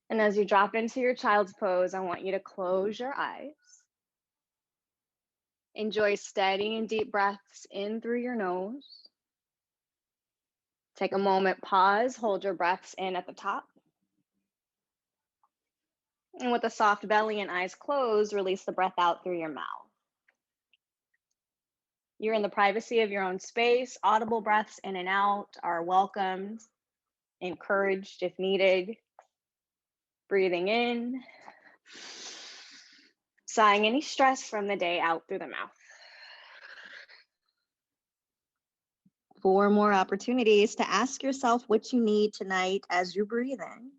And as you drop into your child's pose, I want you to close your eyes. Enjoy steady and deep breaths in through your nose. Take a moment, pause, hold your breaths in at the top. And with a soft belly and eyes closed, release the breath out through your mouth. You're in the privacy of your own space. Audible breaths in and out are welcomed, encouraged if needed. Breathing in, sighing any stress from the day out through the mouth. 4 more opportunities to ask yourself what you need tonight as you breathe in.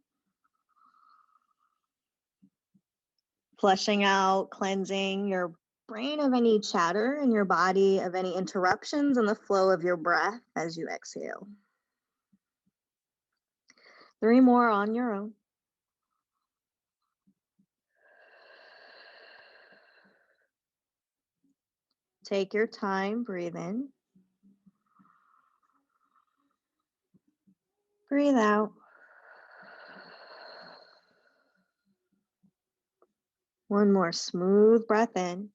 Flushing out, cleansing your brain of any chatter and your body of any interruptions in the flow of your breath as you exhale. 3 more on your own. Take your time, breathe in. Breathe out. One more smooth breath in.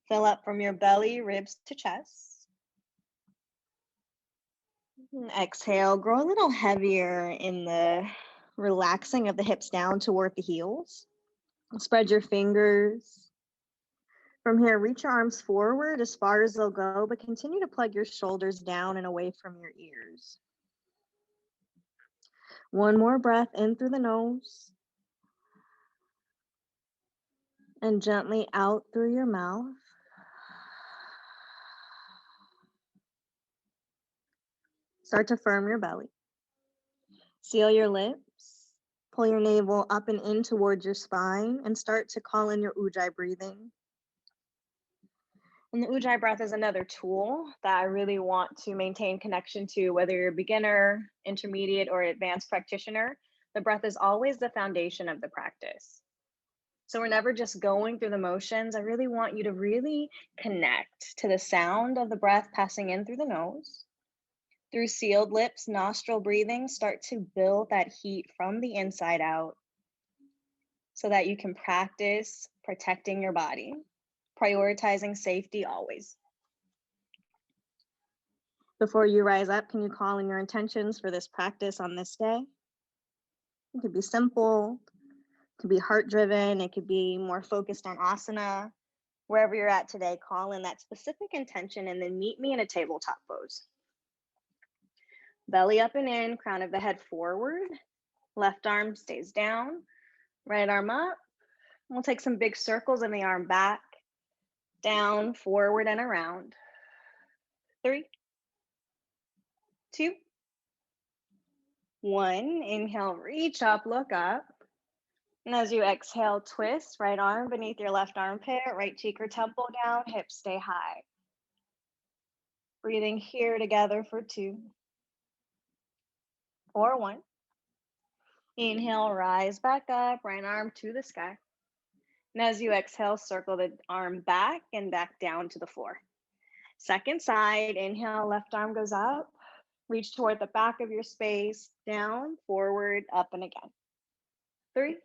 Fill up from your belly, ribs to chest. And exhale, grow a little heavier in the relaxing of the hips down toward the heels. Spread your fingers. From here, reach your arms forward as far as they'll go, but continue to plug your shoulders down and away from your ears. One more breath in through the nose. And gently out through your mouth. Start to firm your belly. Seal your lips. Pull your navel up and in towards your spine and start to call in your Ujjayi breathing. And the Ujjayi breath is another tool that I really want to maintain connection to, whether you're a beginner, intermediate, or advanced practitioner. The breath is always the foundation of the practice. So we're never just going through the motions. I really want you to really connect to the sound of the breath passing in through the nose. Through sealed lips, nostril breathing, start to build that heat from the inside out so that you can practice protecting your body, prioritizing safety always. Before you rise up, can you call in your intentions for this practice on this day? It could be simple, it could be heart-driven, it could be more focused on asana. Wherever you're at today, call in that specific intention and then meet me in a tabletop pose. Belly up and in, crown of the head forward. Left arm stays down, right arm up. We'll take some big circles in the arm back, down, forward, and around. 3, 2, 1. Inhale, reach up, look up. And as you exhale, twist, right arm beneath your left armpit, right cheek or temple down, hips stay high. Breathing here together for 2, or 1. Inhale, rise back up, right arm to the sky. And as you exhale, circle the arm back and back down to the floor. Second side, inhale, left arm goes up. Reach toward the back of your space, down, forward, up, and again. 3,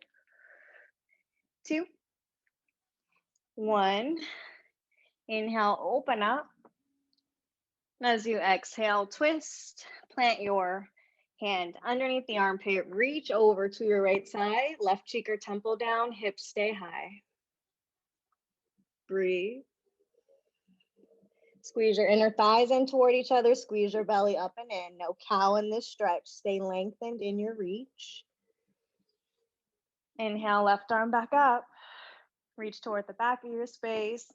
2, 1. Inhale, open up. As you exhale, twist, plant your hand underneath the armpit, reach over to your right side, left cheek or temple down, hips stay high. Breathe. Squeeze your inner thighs in toward each other, squeeze your belly up and in. No cow in this stretch, stay lengthened in your reach. Inhale, left arm back up, reach toward the back of your space,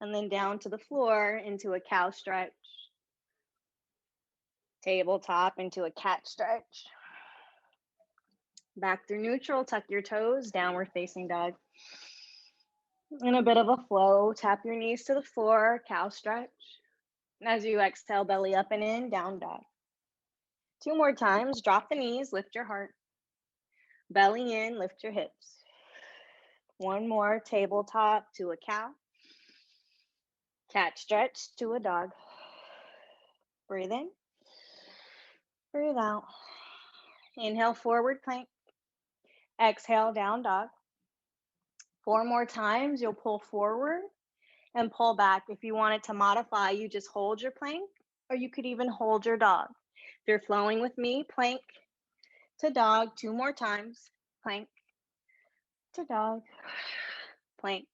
and then down to the floor into a cow stretch. Tabletop into a cat stretch. Back through neutral, tuck your toes, downward facing dog. In a bit of a flow, tap your knees to the floor, cow stretch. As you exhale, belly up and in, down dog. 2 more times, drop the knees, lift your heart. Belly in, lift your hips. 1 more, tabletop to a cow. Cat stretch to a dog. Breathe in, breathe out. Inhale, forward plank. Exhale, down dog. 4 more times, you'll pull forward and pull back. If you want it to modify, you just hold your plank, or you could even hold your dog. If you're flowing with me, plank to dog 2 more times. Plank to dog, plank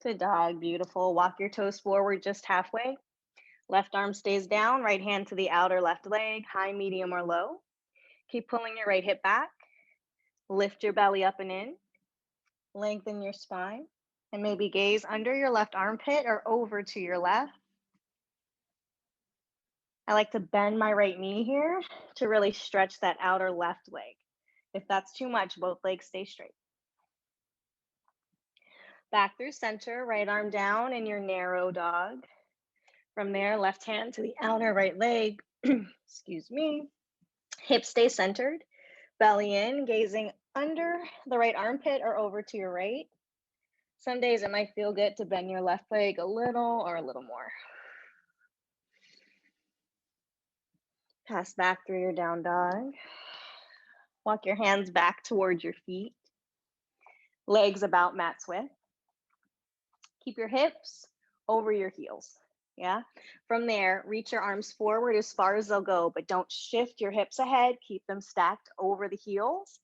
to dog. Beautiful. Walk your toes forward just halfway. Left arm stays down, right hand to the outer left leg, high, medium, or low. Keep pulling your right hip back. Lift your belly up and in. Lengthen your spine. And maybe gaze under your left armpit or over to your left. I like to bend my right knee here to really stretch that outer left leg. If that's too much, both legs stay straight. Back through center, right arm down in your narrow dog. From there, left hand to the outer right leg. Excuse me. Hips stay centered. Belly in, gazing under the right armpit or over to your right. Some days it might feel good to bend your left leg a little or a little more. Pass back through your down dog. Walk your hands back towards your feet. Legs about mat's width. Keep your hips over your heels. Yeah. From there, reach your arms forward as far as they'll go, but don't shift your hips ahead. Keep them stacked over the heels.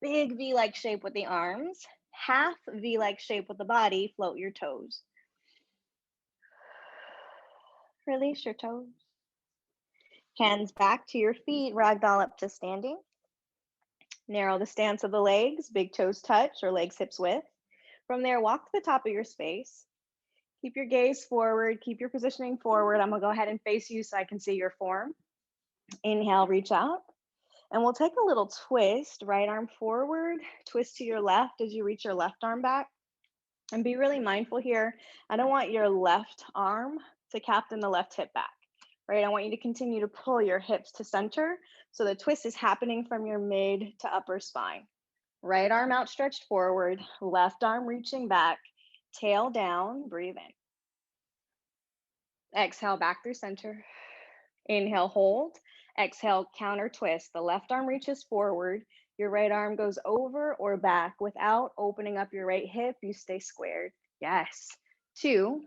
Big V-like shape with the arms. Half V-like shape with the body. Float your toes. Release your toes. Hands back to your feet. Ragdoll up to standing. Narrow the stance of the legs. Big toes touch or legs hips width. From there, walk to the top of your space. Keep your gaze forward. Keep your positioning forward. I'm going to go ahead and face you so I can see your form. Inhale, reach out. And we'll take a little twist. Right arm forward. Twist to your left as you reach your left arm back. And be really mindful here. I don't want your left arm to captain the left hip back. Right? I want you to continue to pull your hips to center. So the twist is happening from your mid to upper spine. Right arm outstretched forward. Left arm reaching back. Tail down, breathe in. Exhale back through center. Inhale, hold. Exhale, counter twist. The left arm reaches forward. Your right arm goes over or back. Without opening up your right hip, you stay squared. Yes. 2,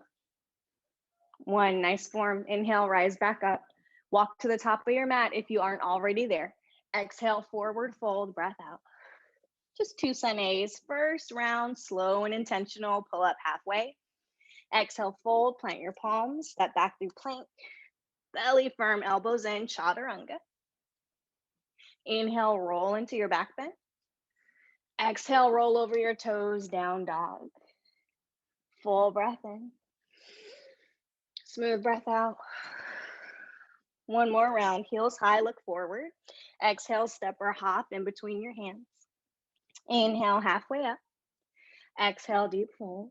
1. Nice form. Inhale, rise back up. Walk to the top of your mat if you aren't already there. Exhale, forward fold, breath out. Just 2 sun A's. First round, slow and intentional. Pull up halfway. Exhale, fold, plant your palms, step back through plank. Belly firm, elbows in, chaturanga. Inhale, roll into your back bend. Exhale, roll over your toes, down dog. Full breath in. Smooth breath out. 1 more round, heels high, look forward. Exhale, step or hop in between your hands. Inhale, halfway up. Exhale, deep fold.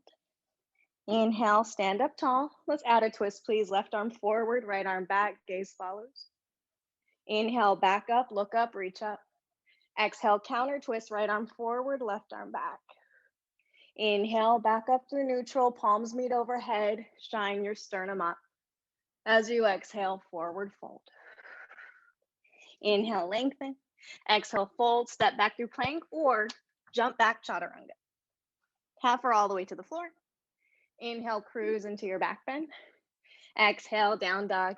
Inhale, stand up tall. Let's add a twist, please. Left arm forward, right arm back, gaze follows. Inhale, back up, look up, reach up. Exhale, counter twist, right arm forward, left arm back. Inhale, back up through neutral, palms meet overhead, shine your sternum up. As you exhale, forward fold. Inhale, lengthen. Exhale, fold, step back through plank or jump back, chaturanga. Half or all the way to the floor. Inhale, cruise into your back bend. Exhale, down dog.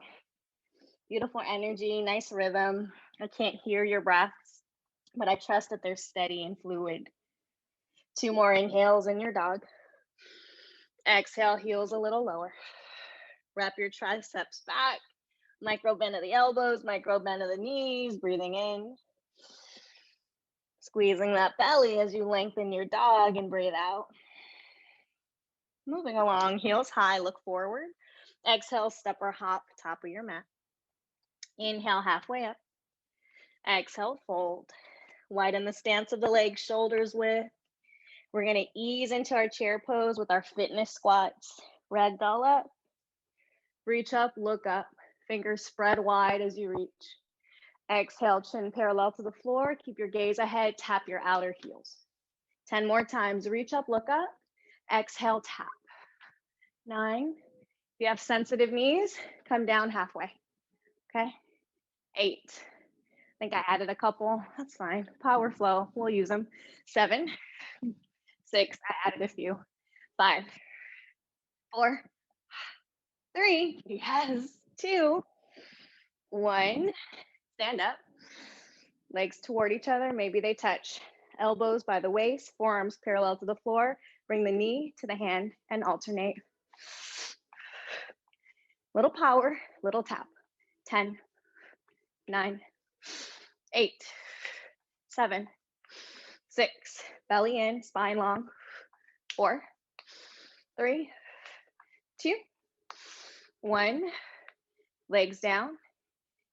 Beautiful energy, nice rhythm. I can't hear your breaths, but I trust that they're steady and fluid. 2 more inhales in your dog. Exhale, heels a little lower. Wrap your triceps back. Micro bend of the elbows, micro bend of the knees, breathing in. Squeezing that belly as you lengthen your dog and breathe out. Moving along, heels high, look forward. Exhale, step or hop, top of your mat. Inhale, halfway up. Exhale, fold. Widen the stance of the legs, shoulders width. We're going to ease into our chair pose with our fitness squats. Ragdoll up. Reach up, look up. Fingers spread wide as you reach. Exhale, chin parallel to the floor. Keep your gaze ahead. Tap your outer heels. 10 more times. Reach up, look up. Exhale, tap. 9. If you have sensitive knees, come down halfway. Okay. 8. think I added a couple. That's fine. Power flow. We'll use them. 7, 6. I added a few. 5, 4, 3. Yes. 2, 1. Stand up. Legs toward each other. Maybe they touch. Elbows by the waist. Forearms parallel to the floor. Bring the knee to the hand and alternate. Little power, little tap. 10, 9, 8, 7, 6. Belly in, spine long. 4, 3, 2, 1. Legs down,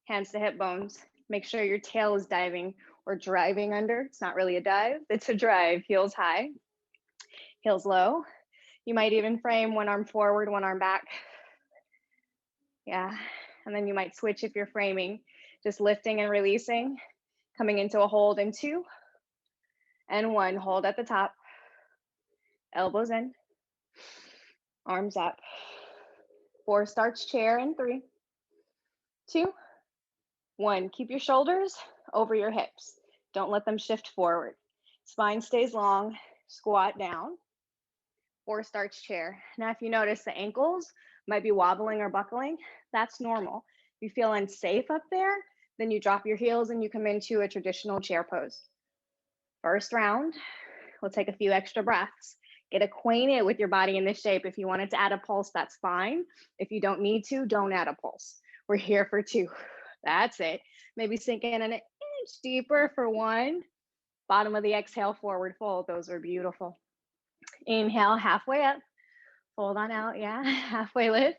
hands to hip bones. Make sure your tail is diving or driving under. It's not really a dive, it's a drive. Heels high, heels low. You might even frame one arm forward, one arm back. Yeah, and then you might switch if you're framing, just lifting and releasing, coming into a hold in 2 and 1. Hold at the top, elbows in, arms up. 4 starts chair in 3, 2, 1. Keep your shoulders over your hips. Don't let them shift forward. Spine stays long, squat down. 4 starts chair. Now, if you notice the ankles might be wobbling or buckling, that's normal. If you feel unsafe up there, then you drop your heels and you come into a traditional chair pose. First round, we'll take a few extra breaths. Get acquainted with your body in this shape. If you wanted to add a pulse, that's fine. If you don't need to, don't add a pulse. We're here for 2. That's it. Maybe sink in an inch deeper for 1. Bottom of the exhale, forward fold. Those are beautiful. Inhale, halfway up. Fold on out, yeah. Halfway lift.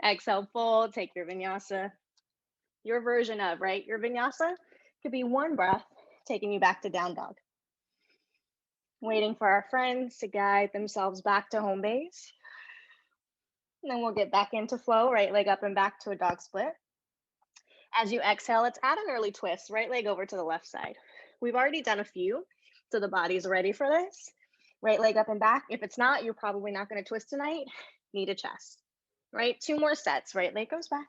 Exhale, fold. Take your vinyasa. Your version of, right? Your vinyasa could be 1 breath, taking you back to down dog. Waiting for our friends to guide themselves back to home base. And then we'll get back into flow, right leg up and back to a dog split. As you exhale, let's add an early twist, right leg over to the left side. We've already done a few, so the body's ready for this. Right leg up and back. If it's not, you're probably not going to twist tonight. Knee to chest, right? 2 more sets. Right leg goes back.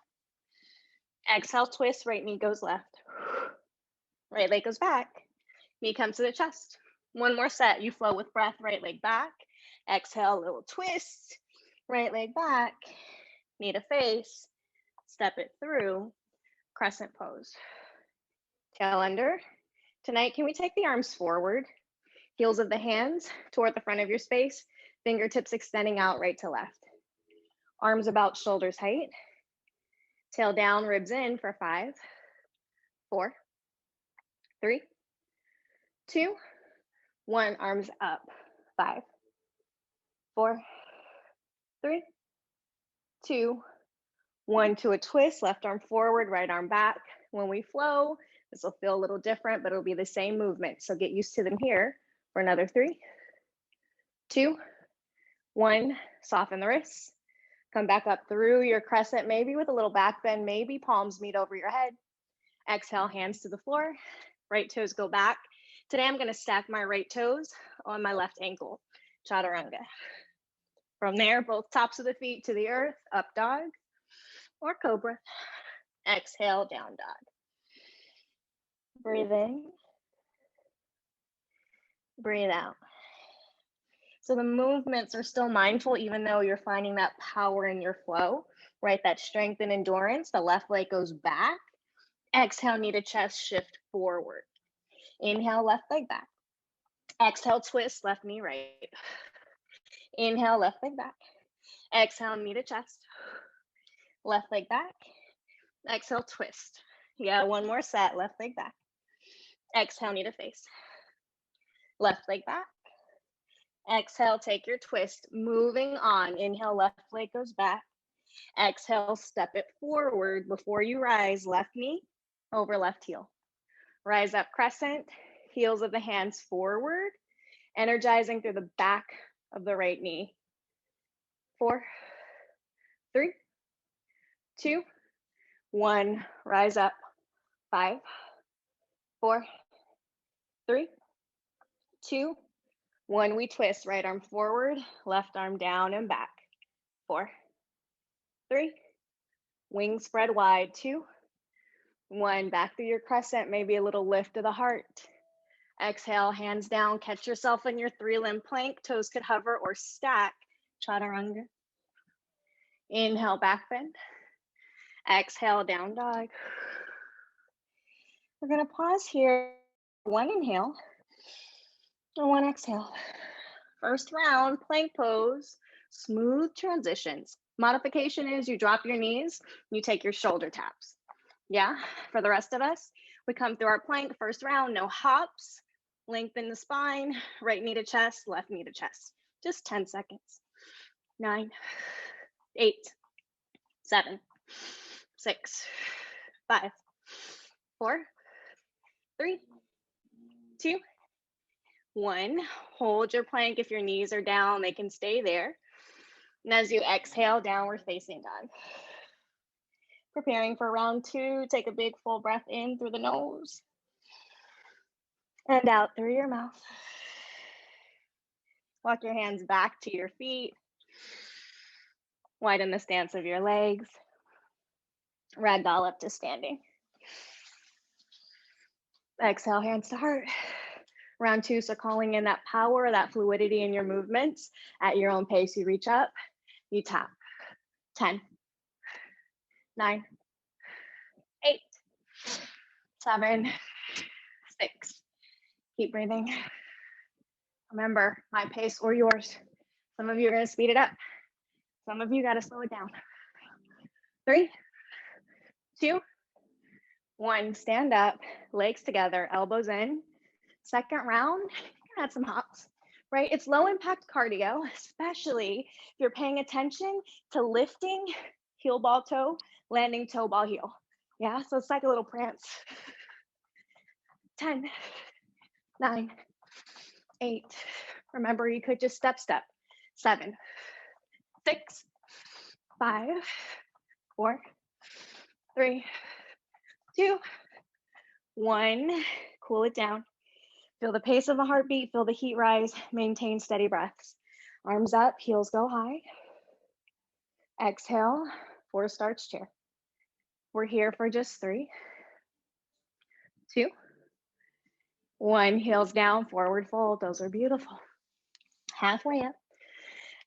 Exhale, twist, right knee goes left. Right leg goes back. Knee comes to the chest. 1 more set. You flow with breath, right leg back. Exhale, little twist. Right leg back. Knee to face. Step it through. Crescent pose. Tail under. Tonight, can we take the arms forward? Heels of the hands toward the front of your space. Fingertips extending out right to left. Arms about shoulders height. Tail down, ribs in for 5, 4, 3, 2, 1. Arms up. 5, 4, 3, 2, 1. To a twist. Left arm forward, right arm back. When we flow, this will feel a little different, but it'll be the same movement. So get used to them here for another 3, 2, 1. Soften the wrists. Come back up through your crescent, maybe with a little back bend, maybe palms meet over your head. Exhale, hands to the floor. Right toes go back. Today, I'm going to stack my right toes on my left ankle, chaturanga. From there, both tops of the feet to the earth, up dog or cobra. Exhale, down dog. Breathe in. Breathe out. So the movements are still mindful, even though you're finding that power in your flow, right? That strength and endurance. The left leg goes back. Exhale, knee to chest, shift forward. Inhale, left leg back. Exhale, twist, left knee right. Inhale, left leg back. Exhale, knee to chest. Left leg back. Exhale, twist. Yeah, 1 more set, left leg back. Exhale, knee to face. Left leg back. Exhale, take your twist. Moving on. Inhale, left leg goes back. Exhale, step it forward. Before you rise, left knee over left heel. Rise up, crescent. Heels of the hands forward. Energizing through the back of the right knee. 4, 3, 2, 1. Rise up. 5, 4, 3, 2, 1. We twist. Right arm forward, left arm down and back. 4, 3. Wings spread wide. 2, 1, back through your crescent, maybe a little lift of the heart. Exhale, hands down, catch yourself in your 3-limb plank. Toes could hover or stack. Chaturanga. Inhale, back bend. Exhale, down dog. We're gonna pause here. 1 inhale and 1 exhale. First round, plank pose, smooth transitions. Modification is you drop your knees, you take your shoulder taps. Yeah, for the rest of us, we come through our plank, first round, no hops, lengthen the spine, right knee to chest, left knee to chest. Just 10 seconds. 9, 8, 7, 6, 5, 4, 3, 2, 1. Hold your plank. If your knees are down, they can stay there. And as you exhale, downward facing dog. Preparing for round 2, take a big full breath in through the nose and out through your mouth. Walk your hands back to your feet. Widen the stance of your legs. Ragdoll up to standing. Exhale, hands to heart. Round 2, so calling in that power, that fluidity in your movements. At your own pace, you reach up, you tap. 10, 9, 8, 7, 6. Keep breathing. Remember, my pace or yours. Some of you are going to speed it up. Some of you got to slow it down. 3, 2, 1. Stand up, legs together, elbows in. Second round, you can add some hops, right? It's low impact cardio, especially if you're paying attention to lifting heel ball toe, landing toe ball heel. Yeah, so it's like a little prance. 10, 9, 8. Remember, you could just step. 7, 6, 5, 4, 3, 2, 1. Cool it down. Feel the pace of the heartbeat, feel the heat rise, maintain steady breaths. Arms up, heels go high. Exhale, forward starts chair. We're here for just 3, 2, 1. Heels down, forward fold. Those are beautiful. Halfway up.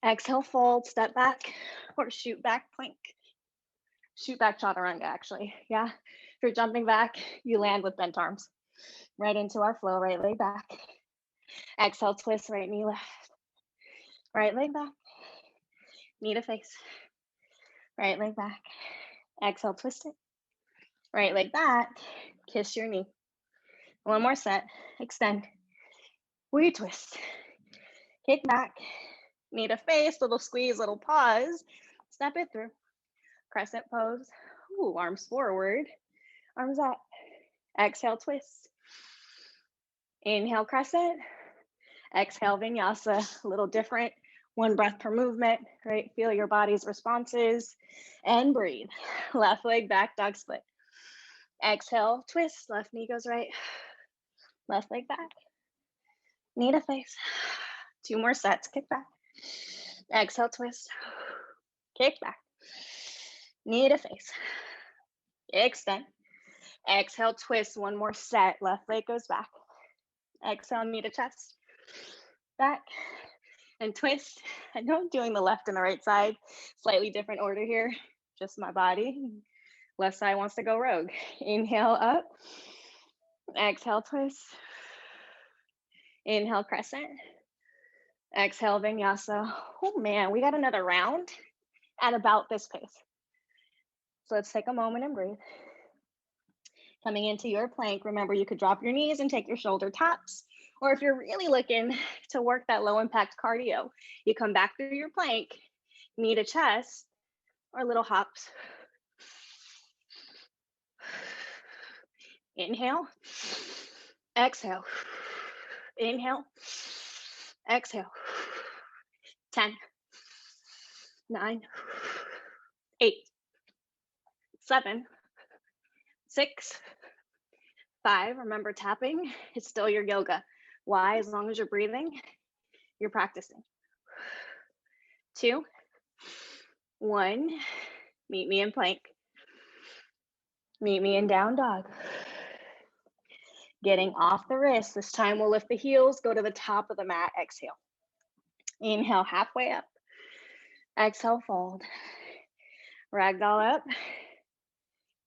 Exhale, fold, step back, or shoot back plank. Shoot back chaturanga, actually. Yeah. If you're jumping back, you land with bent arms. Right into our flow, right leg back. Exhale, twist, right knee left. Right leg back. Knee to face. Right leg back. Exhale, twist it. Right leg back. Kiss your knee. 1 more set. Extend. We twist. Kick back. Knee to face. Little squeeze, little pause. Step it through. Crescent pose. Ooh, arms forward. Arms up. Exhale, twist. Inhale, crescent. Exhale, vinyasa. A little different. 1 breath per movement, right? Feel your body's responses and breathe. Left leg back, dog split. Exhale, twist. Left knee goes right. Left leg back. Knee to face. 2 more sets. Kick back. Exhale, twist. Kick back. Knee to face. Extend. Exhale, twist. 1 more set. Left leg goes back. Exhale, knee to chest. Back. And twist. I know I'm doing the left and the right side. Slightly different order here. Just my body. Left side wants to go rogue. Inhale up. Exhale, twist. Inhale, crescent. Exhale, vinyasa. Oh man, we got another round at about this pace. So let's take a moment and breathe. Coming into your plank, remember you could drop your knees and take your shoulder taps. Or if you're really looking to work that low impact cardio, you come back through your plank, knee to chest, or little hops. Inhale, exhale, inhale, exhale. 10, 9, 8, 7, 6, 5. Remember, tapping is still your yoga. Why? As long as you're breathing, you're practicing. 2, 1. Meet me in plank. Meet me in down dog. Getting off the wrist. This time we'll lift the heels, go to the top of the mat, exhale. Inhale, halfway up. Exhale, fold. Ragdoll up.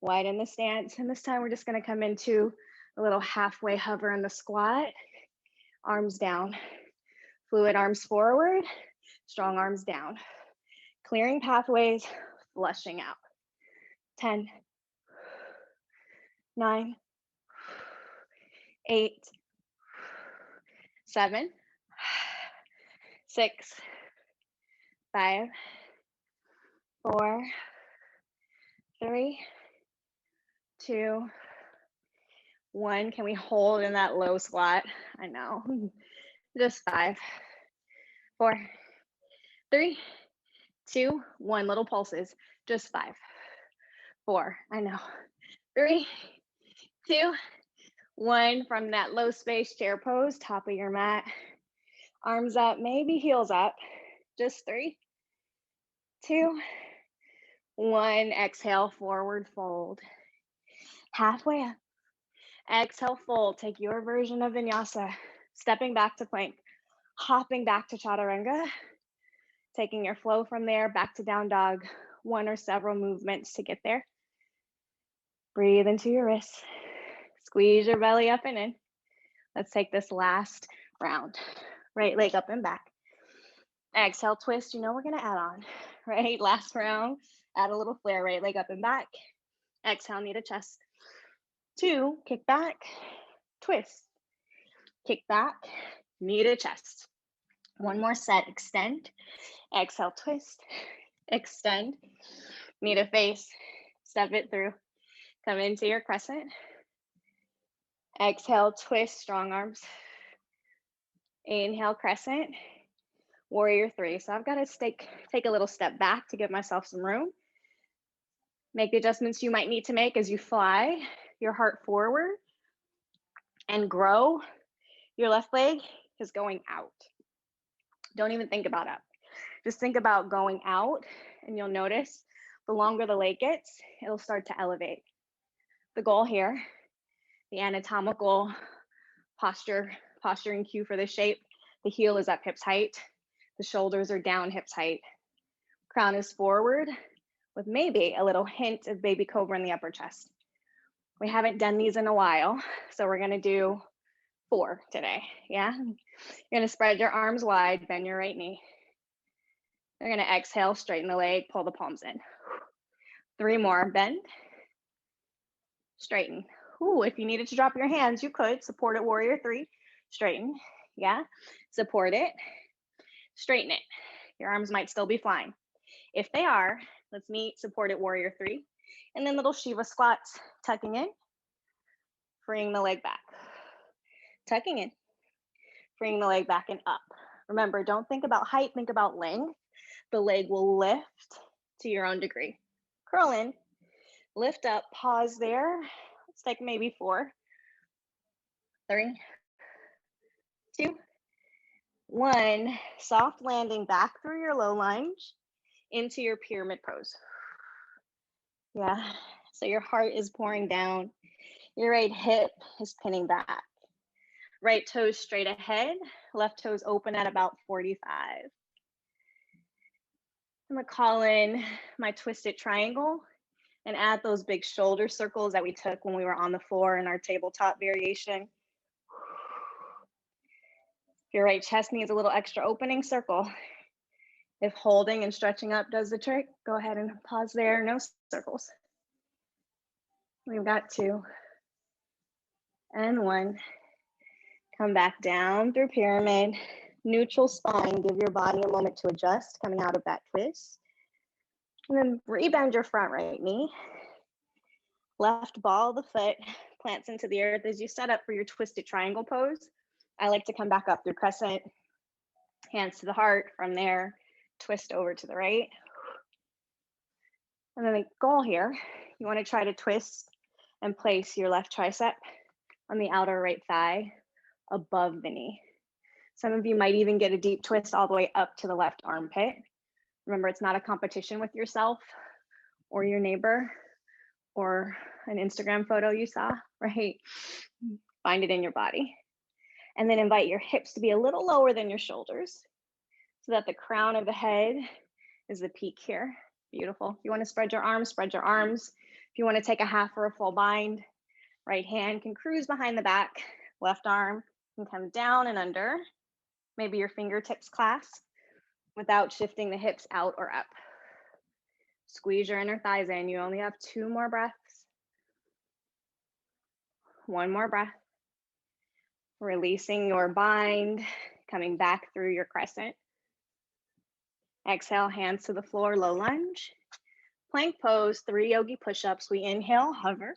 Widen the stance. And this time we're just gonna come into a little halfway hover in the squat. Arms down. Fluid arms forward. Strong arms down. Clearing pathways, flushing out. 10, 9, 8, 7, 6, 5, 4, 3, 2, 1. Can we hold in that low squat? I know. Just 5, 4, 3, 2, 1. Little pulses. Just 5, 4. I know. 3, 2, 1. From that low space chair pose, top of your mat. Arms up, maybe heels up. Just 3, 2, 1. Exhale, forward fold. Halfway up. Exhale, fold. Take your version of vinyasa. Stepping back to plank. Hopping back to chaturanga. Taking your flow from there back to down dog. One or several movements to get there. Breathe into your wrists. Squeeze your belly up and in. Let's take this last round. Right leg up and back. Exhale, twist. You know we're going to add on. Right, last round. Add a little flare. Right leg up and back. Exhale, knee to chest. 2, kick back, twist. Kick back, knee to chest. One more set, extend. Exhale, twist, extend. Knee to face, step it through. Come into your crescent. Exhale, twist, strong arms. Inhale, crescent. Warrior 3. So I've got to take a little step back to give myself some room. Make the adjustments you might need to make as you fly your heart forward and grow. Your left leg is going out. Don't even think about up. Just think about going out, and you'll notice the longer the leg gets, it'll start to elevate. The goal here, the anatomical posturing cue for this shape, the heel is up hips height, the shoulders are down hips height. Crown is forward with maybe a little hint of baby cobra in the upper chest. We haven't done these in a while, so we're gonna do 4 today, yeah? You're gonna spread your arms wide, bend your right knee. You're gonna exhale, straighten the leg, pull the palms in. 3 more, bend, straighten. Ooh, if you needed to drop your hands, you could. Support it, warrior 3, straighten, yeah? Support it, straighten it. Your arms might still be flying. If they are, let's meet, support it, warrior 3. And then little Shiva squats, tucking in, freeing the leg back. Tucking in, freeing the leg back and up. Remember, don't think about height, think about length. The leg will lift to your own degree. Curl in, lift up, pause there. Let's take maybe 4, 3, 2, 1. Soft landing back through your low lunge into your pyramid pose. Yeah, so your heart is pouring down. Your right hip is pinning back. Right toes straight ahead, left toes open at about 45. I'm gonna call in my twisted triangle and add those big shoulder circles that we took when we were on the floor in our tabletop variation. If your right chest needs a little extra opening, circle. If holding and stretching up does the trick, go ahead and pause there, no circles. We've got 2 and 1. Come back down through pyramid, neutral spine. Give your body a moment to adjust coming out of that twist. And then rebend your front right knee. Left ball of the foot plants into the earth as you set up for your twisted triangle pose. I like to come back up through crescent, hands to the heart. From there, twist over to the right. And then the goal here, you want to try to twist and place your left tricep on the outer right thigh above the knee. Some of you might even get a deep twist all the way up to the left armpit. Remember, it's not a competition with yourself or your neighbor. or an Instagram photo you saw, right? Find it in your body. And then invite your hips to be a little lower than your shoulders so that the crown of the head is the peak here. Beautiful. If you want to spread your arms, spread your arms. If you want to take a half or a full bind, right hand can cruise behind the back, left arm can come down and under. Maybe your fingertips clasp without shifting the hips out or up. Squeeze your inner thighs in. You only have 2 more breaths. 1 more breath. Releasing your bind, coming back through your crescent. Exhale, hands to the floor, low lunge. Plank pose, 3 yogi push-ups. We inhale, hover.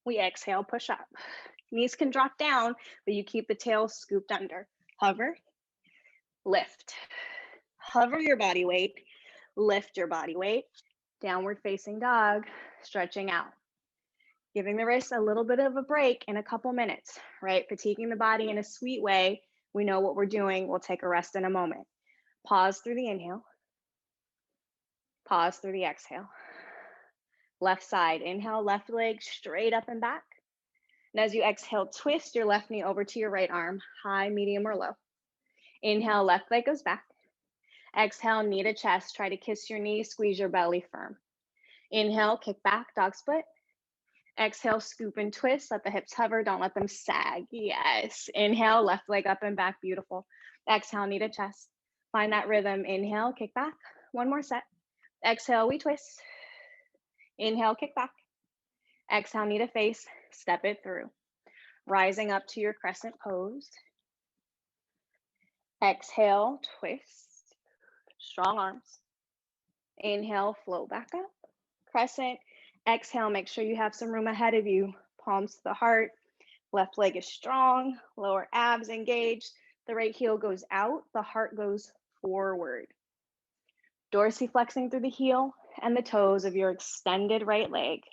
We exhale, push up. Knees can drop down, but you keep the tail scooped under. Hover, lift. Hover your body weight, lift your body weight. Downward facing dog, stretching out. Giving the wrists a little bit of a break in a couple minutes, right? Fatiguing the body in a sweet way. We know what we're doing. We'll take a rest in a moment. Pause through the inhale. Pause through the exhale. Left side, inhale, left leg straight up and back. And as you exhale, twist your left knee over to your right arm, high, medium, or low. Inhale, left leg goes back. Exhale, knee to chest. Try to kiss your knee, squeeze your belly firm. Inhale, kick back, dog split. Exhale, scoop and twist. Let the hips hover. Don't let them sag. Yes. Inhale, left leg up and back. Beautiful. Exhale, knee to chest. Find that rhythm. Inhale, kick back. 1 more set. Exhale, we twist. Inhale, kick back. Exhale, knee to face. Step it through. Rising up to your crescent pose. Exhale, twist. Strong arms. Inhale, float back up. Crescent. Exhale, make sure you have some room ahead of you. Palms to the heart. Left leg is strong. Lower abs engaged. The right heel goes out. The heart goes forward. Dorsiflexing through the heel and the toes of your extended right leg.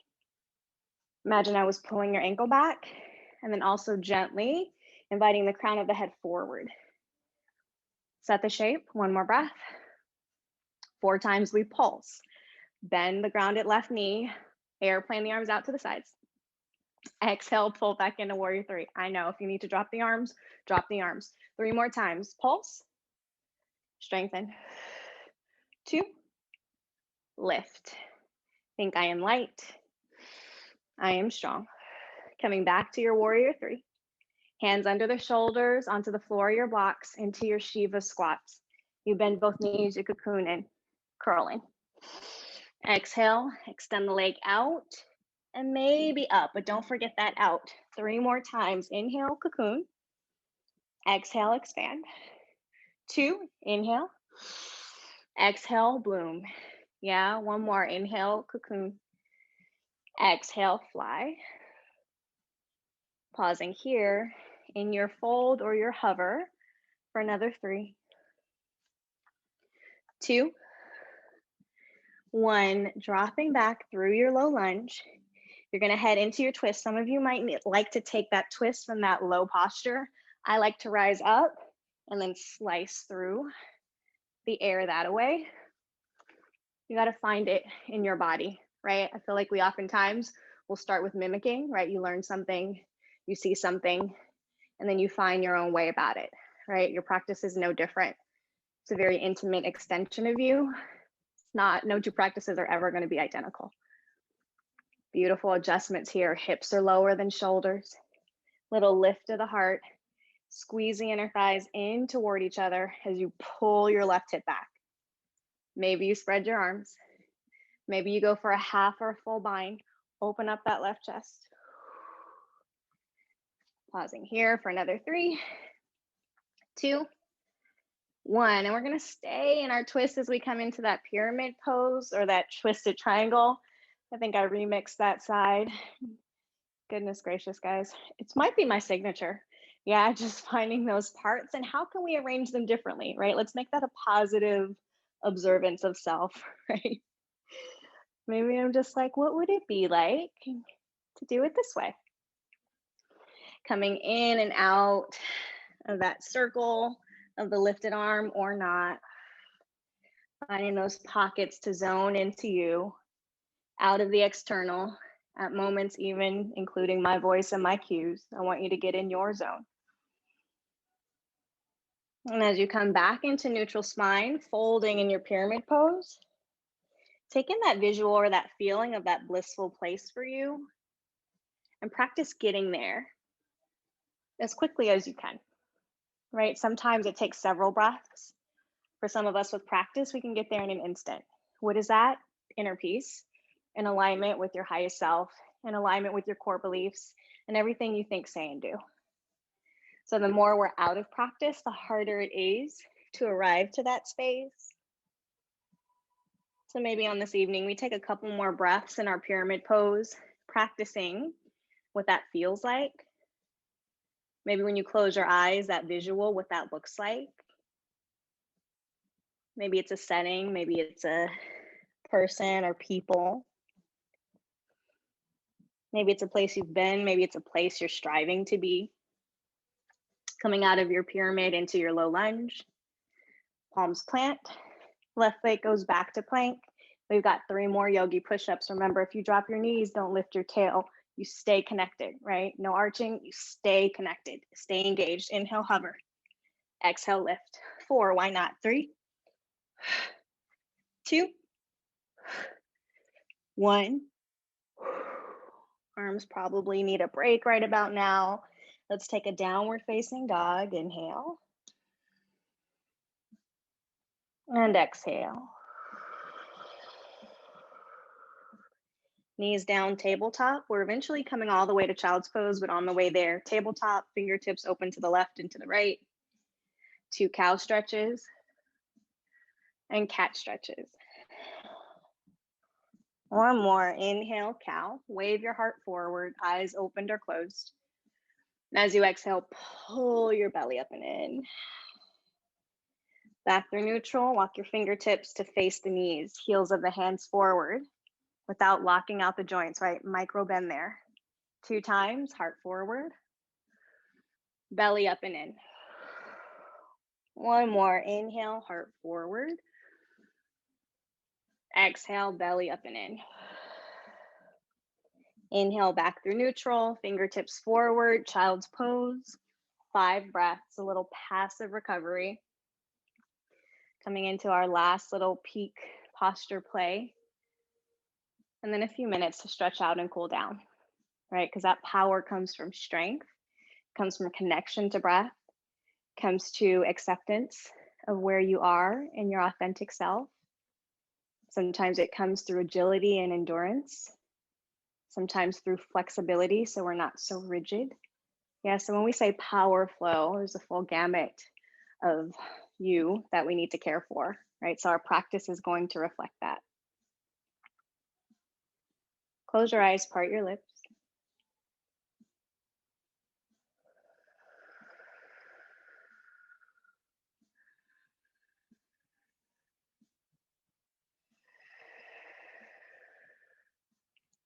Imagine I was pulling your ankle back and then also gently inviting the crown of the head forward. Set the shape. 1 more breath. 4 times we pulse. Bend the grounded left knee. Airplane the arms out to the sides. Exhale, pull back into warrior 3. I know if you need to drop the arms, drop the arms. 3 more times. Pulse. Strengthen. 2. Lift. Think I am light. I am strong. Coming back to your warrior 3. Hands under the shoulders, onto the floor of your blocks, into your Shiva Squats. You bend both knees, you cocoon in, curling. Exhale, extend the leg out and maybe up, but don't forget that out. 3 more times. Inhale, cocoon. Exhale, expand. 2, inhale. Exhale, bloom. Yeah, 1 more. Inhale, cocoon. Exhale, fly. Pausing here in your fold or your hover for another 3, 2, 1. Dropping back through your low lunge. You're going to head into your twist. Some of you might like to take that twist from that low posture. I like to rise up and then slice through the air that way. You got to find it in your body, right? I feel like we oftentimes will start with mimicking, right? You learn something, you see something, and then you find your own way about it, right? Your practice is no different. It's a very intimate extension of you. No 2 practices are ever going to be identical. Beautiful adjustments here. Hips are lower than shoulders. Little lift of the heart. Squeeze the inner thighs in toward each other as you pull your left hip back. Maybe you spread your arms. Maybe you go for a half or a full bind. Open up that left chest. Pausing here for another 3, 2, 1. And we're going to stay in our twist as we come into that pyramid pose or that twisted triangle. I think I remixed that side. Goodness gracious, guys. It might be my signature. Yeah, just finding those parts and how can we arrange them differently, right? Let's make that a positive observance of self, right? Maybe I'm just like, what would it be like to do it this way? Coming in and out of that circle of the lifted arm or not. Finding those pockets to zone into you, out of the external, At moments, even including my voice and my cues, I want you to get in your zone. And as you come back into neutral spine, folding in your pyramid pose, take in that visual or that feeling of that blissful place for you and practice getting there as quickly as you can, right? Sometimes it takes several breaths. For some of us with practice, we can get there in an instant. What is that? Inner peace, in alignment with your highest self, in alignment with your core beliefs, and everything you think, say, and do. So the more we're out of practice, the harder it is to arrive to that space. So maybe on this evening, we take a couple more breaths in our pyramid pose, practicing what that feels like. Maybe when you close your eyes, that visual, what that looks like. Maybe it's a setting, maybe it's a person or people. Maybe it's a place you've been, maybe it's a place you're striving to be. Coming out of your pyramid into your low lunge, palms plant, left leg goes back to plank. We've got 3 more yogi push-ups. Remember, if you drop your knees, don't lift your tail. You stay connected, right? No arching, you stay connected, stay engaged. Inhale, hover. Exhale, lift. 4, why not? 3, 2, 1. Arms probably need a break right about now. Let's take a downward facing dog. Inhale. And exhale. Knees down, tabletop. We're eventually coming all the way to child's pose, but on the way there, tabletop, fingertips open to the left and to the right. 2 cow stretches and cat stretches. 1 more. Inhale, cow. Wave your heart forward, eyes opened or closed. And as you exhale, pull your belly up and in. Back through neutral, walk your fingertips to face the knees, heels of the hands forward without locking out the joints, right? Micro bend there. 2 times, heart forward, belly up and in. 1 more. Inhale, heart forward. Exhale, belly up and in. Inhale, back through neutral, fingertips forward, child's pose. 5 breaths, a little passive recovery. Coming into our last little peak posture play. And then a few minutes to stretch out and cool down, right? Because that power comes from strength, comes from connection to breath, comes to acceptance of where you are in your authentic self. Sometimes it comes through agility and endurance. Sometimes through flexibility, so we're not so rigid. Yeah, so when we say power flow, there's a full gamut of you that we need to care for, right? So our practice is going to reflect that. Close your eyes, part your lips.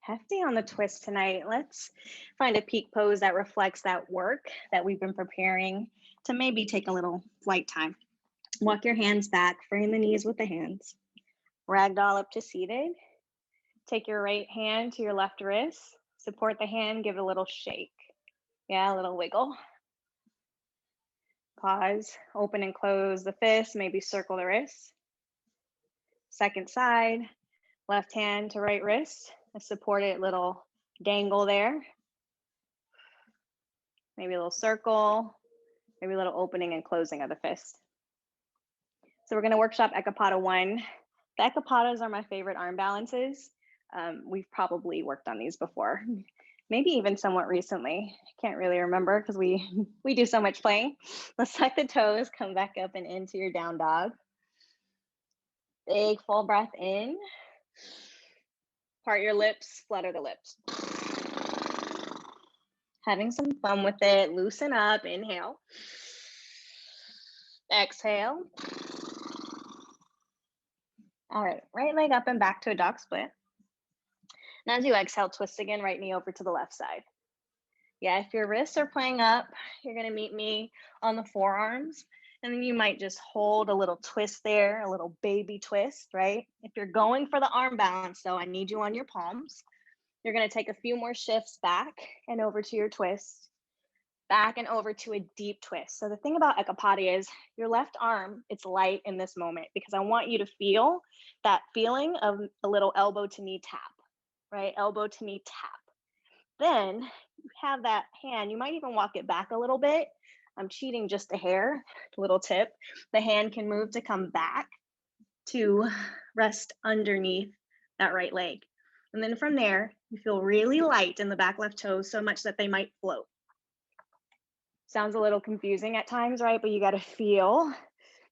Hefty on the twist tonight. Let's find a peak pose that reflects that work that we've been preparing to maybe take a little flight time. Walk your hands back, frame the knees with the hands. Ragdoll up to seated. Take your right hand to your left wrist. Support the hand, give it a little shake. Yeah, a little wiggle. Pause, open and close the fist, maybe circle the wrist. Second side, left hand to right wrist. A supported little dangle there. Maybe a little circle, maybe a little opening and closing of the fist. So we're gonna workshop Ekapada 1. The Ekapadas are my favorite arm balances. We've probably worked on these before, maybe even somewhat recently. I can't really remember because we do so much playing. Let's tuck the toes, come back up and into your down dog. Big full breath in. Part your lips, flutter the lips. Having some fun with it, loosen up, inhale. Exhale. All right, right leg up and back to a dog split. And as you exhale, twist again, right knee over to the left side. Yeah, if your wrists are playing up, you're gonna meet me on the forearms. And then you might just hold a little twist there, a little baby twist, right? If you're going for the arm balance though, I need you on your palms. You're going to take a few more shifts back and over to your twist, back and over to a deep twist. So the thing about Ekapati is your left arm, it's light in this moment because I want you to feel that feeling of a little elbow to knee tap, right? Elbow to knee tap. Then you have that hand, you might even walk it back a little bit. I'm cheating just a hair, little tip. The hand can move to come back to rest underneath that right leg. And then from there, you feel really light in the back left toes, so much that they might float. Sounds a little confusing at times, right? But you got to feel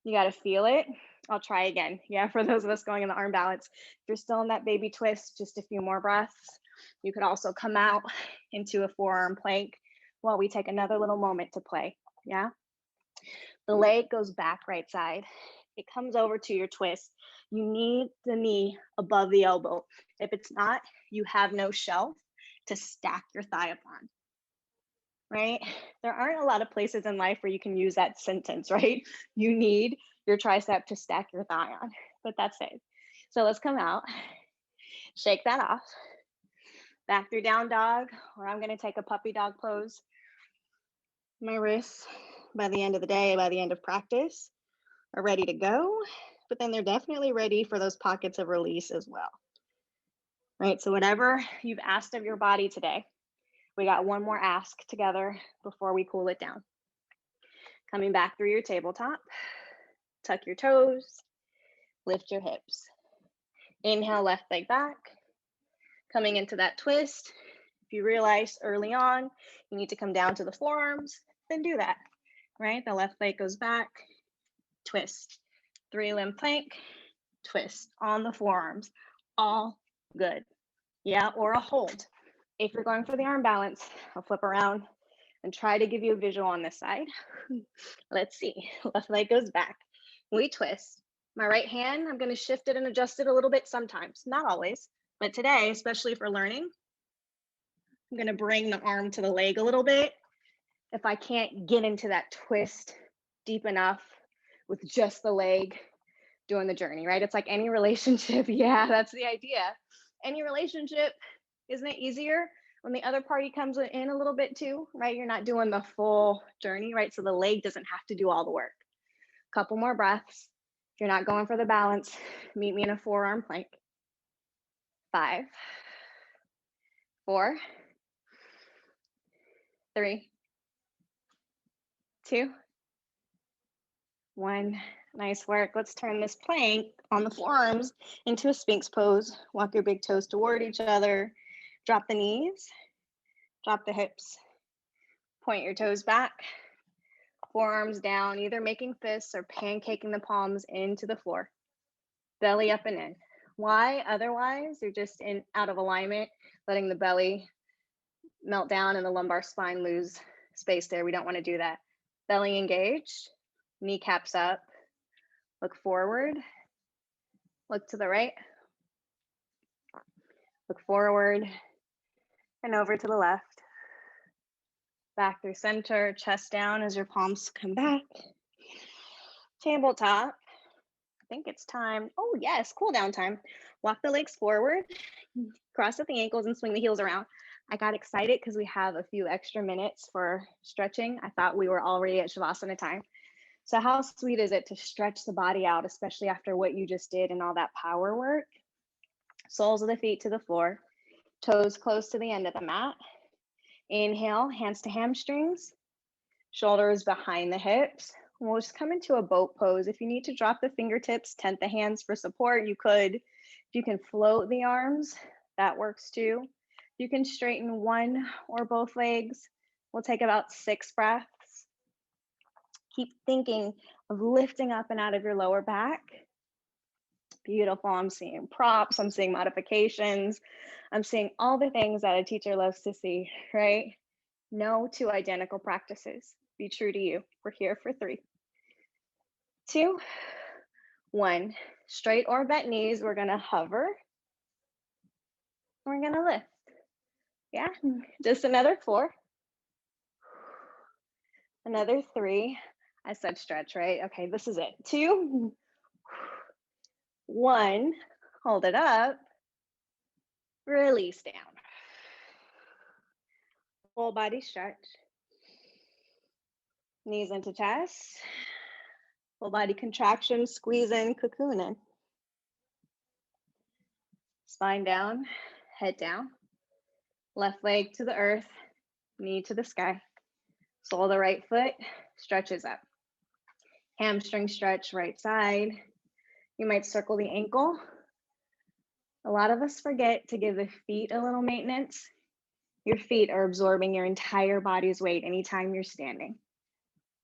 it. I'll try again. Yeah, for those of us going in the arm balance, if you're still in that baby twist, just a few more breaths. You could also come out into a forearm plank while we take another little moment to play. Yeah. The leg goes back right side. It comes over to your twist. You need the knee above the elbow. If it's not, you have no shelf to stack your thigh upon, right? There aren't a lot of places in life where you can use that sentence, right? You need your tricep to stack your thigh on, but that's it. So let's come out, shake that off, back through down dog, or I'm gonna take a puppy dog pose. My wrists, by the end of the day, by the end of practice, are ready to go, but then they're definitely ready for those pockets of release as well, right? So whatever you've asked of your body today, we got one more ask together before we cool it down. Coming back through your tabletop, tuck your toes, lift your hips. Inhale, left leg back. Coming into that twist, if you realize early on you need to come down to the forearms, then do that, right? The left leg goes back, twist. 3-limb plank, twist on the forearms, all good. Yeah, or a hold. If you're going for the arm balance, I'll flip around and try to give you a visual on this side. Let's see, left leg goes back, we twist. My right hand, I'm gonna shift it and adjust it a little bit sometimes, not always, but today, especially for learning, I'm gonna bring the arm to the leg a little bit. If I can't get into that twist deep enough with just the leg doing the journey, right? It's like any relationship. Yeah, that's the idea. Any relationship, isn't it easier when the other party comes in a little bit too, right? You're not doing the full journey, right? So the leg doesn't have to do all the work. Couple more breaths. If you're not going for the balance, meet me in a forearm plank. 5, 4, 3, 2, 1. Nice work. Let's turn this plank on the forearms into a Sphinx pose. Walk your big toes toward each other. Drop the knees, drop the hips. Point your toes back, forearms down, either making fists or pancaking the palms into the floor. Belly up and in. Why? Otherwise, you're just out of alignment, letting the belly melt down and the lumbar spine lose space there. We don't want to do that. Belly engaged, kneecaps up, look forward, look to the right, look forward, and over to the left. Back through center, chest down as your palms come back. Tabletop. I think it's time. Oh yes, cool down time. Walk the legs forward, cross at the ankles and swing the heels around. I got excited because we have a few extra minutes for stretching. I thought we were already at Shavasana time. So how sweet is it to stretch the body out, especially after what you just did and all that power work? Soles of the feet to the floor, toes close to the end of the mat. Inhale, hands to hamstrings, shoulders behind the hips. We'll just come into a boat pose. If you need to drop the fingertips, tent the hands for support, you could. If you can float the arms, that works too. You can straighten one or both legs. We'll take about 6 breaths. Keep thinking of lifting up and out of your lower back. Beautiful. I'm seeing props, I'm seeing modifications, I'm seeing all the things that a teacher loves to see, right? No 2 identical practices. Be true to you. We're here for 3, 2, 1. Straight or bent knees. We're going to hover. We're going to lift. Yeah, just another 4. Another 3. I said stretch, right? Okay, this is it. 2, 1. Hold it up. Release down. Full body stretch. Knees into chest. Full body contraction, squeeze in, cocoon in. Spine down, head down. Left leg to the earth, knee to the sky. Sole of the right foot stretches up. Hamstring stretch, right side. You might circle the ankle. A lot of us forget to give the feet a little maintenance. Your feet are absorbing your entire body's weight anytime you're standing.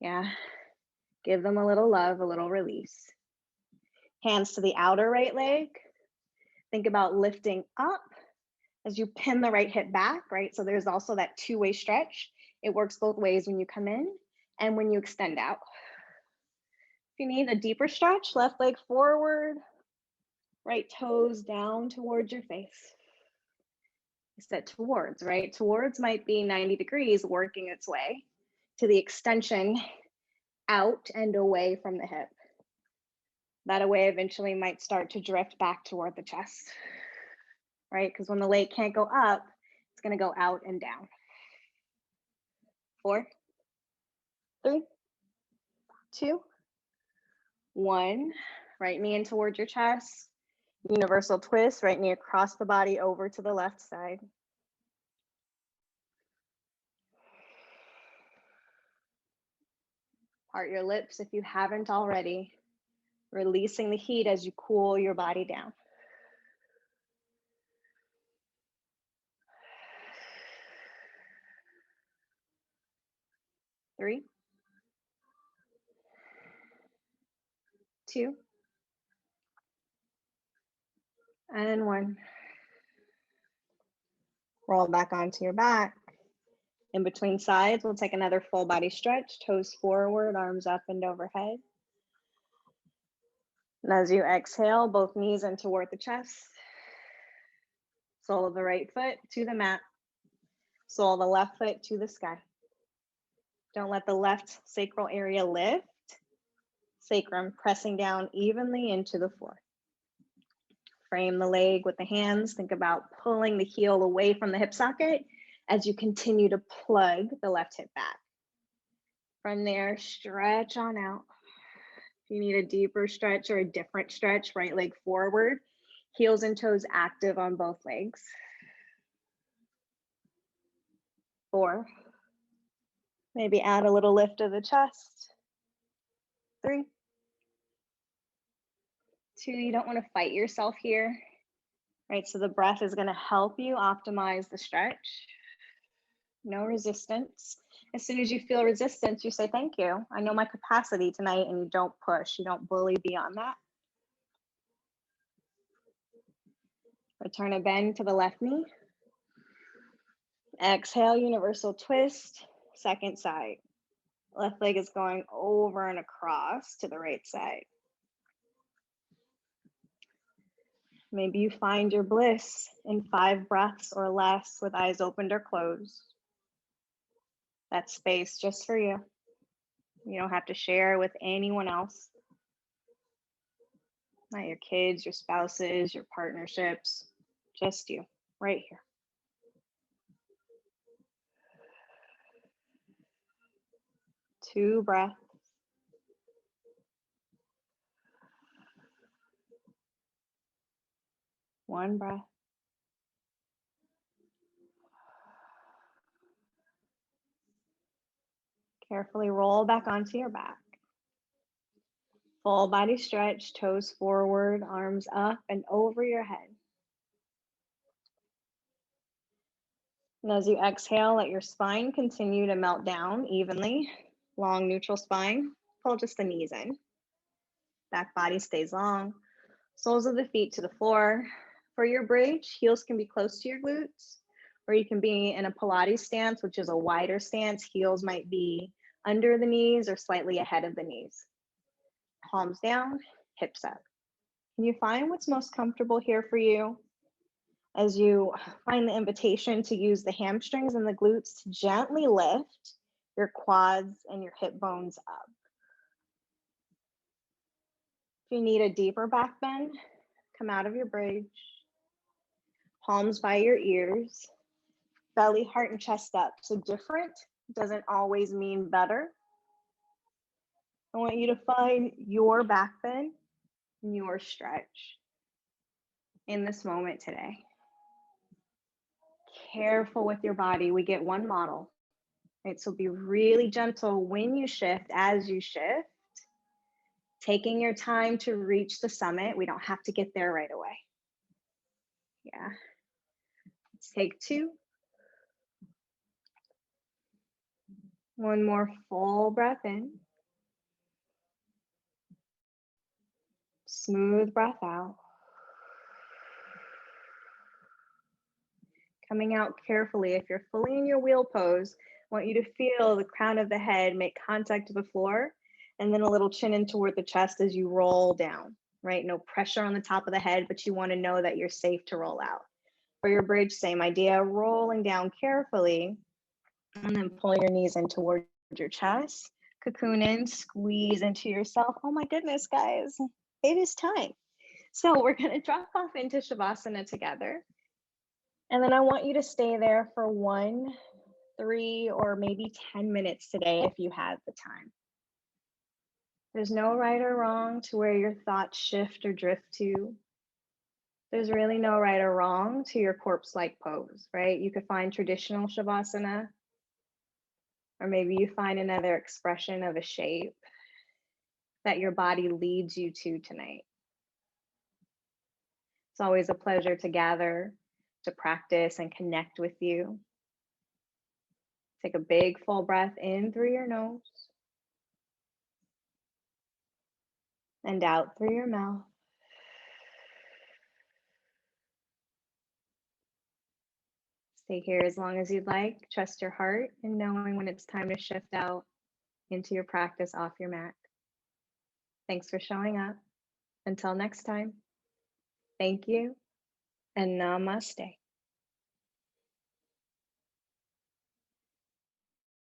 Yeah, give them a little love, a little release. Hands to the outer right leg. Think about lifting up as you pin the right hip back, right? So there's also that two-way stretch. It works both ways when you come in and when you extend out. If you need a deeper stretch, left leg forward, right toes down towards your face. I said towards, right? Towards might be 90 degrees working its way to the extension out and away from the hip. That away eventually might start to drift back toward the chest, right? Because when the leg can't go up, it's going to go out and down. 4, 3, 2, 1. Right knee in towards your chest. Universal twist, right knee across the body over to the left side. Part your lips if you haven't already. Releasing the heat as you cool your body down. 3, 2, and 1. Roll back onto your back. In between sides, we'll take another full body stretch, toes forward, arms up and overhead. And as you exhale, both knees in toward the chest. Sole of the right foot to the mat. Sole of the left foot to the sky. Don't let the left sacral area lift. Sacrum pressing down evenly into the floor. Frame the leg with the hands. Think about pulling the heel away from the hip socket as you continue to plug the left hip back. From there, stretch on out. If you need a deeper stretch or a different stretch, right leg forward, heels and toes active on both legs. 4, maybe add a little lift of the chest. 3, 2, you don't want to fight yourself here, right? So the breath is going to help you optimize the stretch. No resistance. As soon as you feel resistance, you say, thank you. I know my capacity tonight, and you don't push. You don't bully beyond that. Return a bend to the left knee. Exhale, universal twist, second side. Left leg is going over and across to the right side. Maybe you find your bliss in 5 breaths or less with eyes opened or closed. That space just for you. You don't have to share with anyone else. Not your kids, your spouses, your partnerships, just you, right here. Two breaths. One breath. Carefully roll back onto your back. Full body stretch, toes forward, arms up and over your head. And as you exhale, let your spine continue to melt down evenly. Long neutral spine. Pull just the knees in. Back body stays long. Soles of the feet to the floor. For your bridge, heels can be close to your glutes, or you can be in a Pilates stance, which is a wider stance. Heels might be under the knees or slightly ahead of the knees. Palms down, hips up. Can you find what's most comfortable here for you? As you find the invitation to use the hamstrings and the glutes to gently lift your quads and your hip bones up. If you need a deeper back bend, come out of your bridge. Palms by your ears. Belly, heart, and chest up. So different doesn't always mean better. I want you to find your back bend and your stretch in this moment today. Careful with your body. We get one model, right? So be really gentle when you shift, as you shift, taking your time to reach the summit. We don't have to get there right away. Yeah. Let's take 2. One more full breath in. Smooth breath out. Coming out carefully. If you're fully in your wheel pose, I want you to feel the crown of the head make contact with the floor, and then a little chin in toward the chest as you roll down, right? No pressure on the top of the head, but you want to know that you're safe to roll out. For your bridge, same idea, rolling down carefully, and then pull your knees in towards your chest. Cocoon in, squeeze into yourself. Oh my goodness, guys, it is time. So we're going to drop off into Shavasana together. And then I want you to stay there for 1, 3, or maybe 10 minutes today if you have the time. There's no right or wrong to where your thoughts shift or drift to. There's really no right or wrong to your corpse-like pose, right? You could find traditional Shavasana, or maybe you find another expression of a shape that your body leads you to tonight. It's always a pleasure to gather, to practice and connect with you. Take a big full breath in through your nose and out through your mouth. Stay here as long as you'd like. Trust your heart in knowing when it's time to shift out into your practice off your mat. Thanks for showing up. Until next time, thank you and namaste.